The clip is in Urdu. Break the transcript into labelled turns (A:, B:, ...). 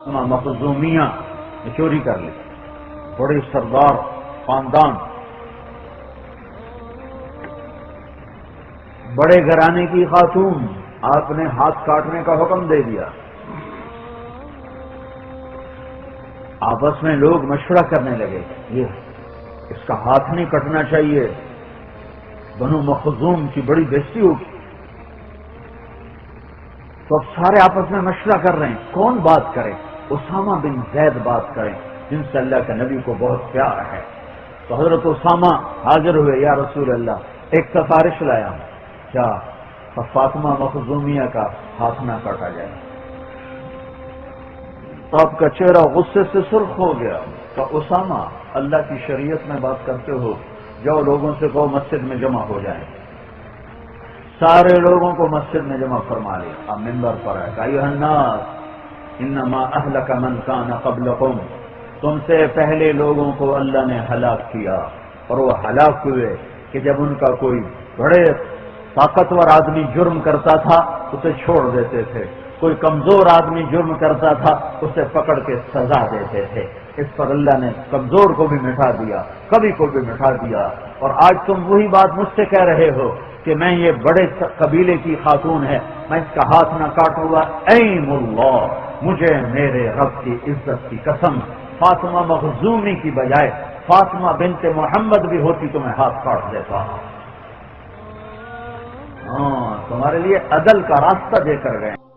A: مخزومیہ نے چوری کر لی، بڑی سردار خاندان، بڑے گھرانے کی خاتون، آپ نے ہاتھ کاٹنے کا حکم دے دیا۔ آپس میں لوگ مشورہ کرنے لگے، یہ اس کا ہاتھ نہیں کٹنا چاہیے، بنو مخزوم کی بڑی بےزتی ہوگی۔ تو اب سارے آپس میں مشورہ کر رہے ہیں کون بات کرے۔ اسامہ بن زید بات کریں جن سے اللہ کے نبی کو بہت پیار ہے۔ تو حضرت اسامہ حاضر ہوئے، یا رسول اللہ ایک سفارش لایا ہوں، کیا فاطمہ مخزومیہ کا ہاتھ نہ کاٹا جائے؟ تو آپ کا چہرہ غصے سے سرخ ہو گیا۔ تو اسامہ اللہ کی شریعت میں بات کرتے ہو، جاؤ لوگوں سے کہو مسجد میں جمع ہو جائیں۔ سارے لوگوں کو مسجد میں جمع فرما لیا۔ اب منبر پر ہے کہ ایھا الناس انما اہلک من کان قبلکم، تم سے پہلے لوگوں کو اللہ نے ہلاک کیا، اور وہ ہلاک ہوئے کہ جب ان کا کوئی بڑے طاقتور آدمی جرم کرتا تھا اسے چھوڑ دیتے تھے، کوئی کمزور آدمی جرم کرتا تھا اسے پکڑ کے سزا دیتے تھے۔ اس پر اللہ نے کمزور کو بھی مٹا دیا، کبھی کو بھی مٹا دیا۔ اور آج تم وہی بات مجھ سے کہہ رہے ہو کہ میں یہ بڑے قبیلے کی خاتون ہے، میں اس کا ہاتھ نہ کاٹوں گا۔ ایم اللہ، مجھے میرے رب کی عزت کی قسم، فاطمہ مخزومی کی بجائے فاطمہ بنت محمد بھی ہوتی تو میں ہاتھ کاٹ دیتا۔ ہاں، تمہارے لیے عدل کا راستہ دے کر گئے۔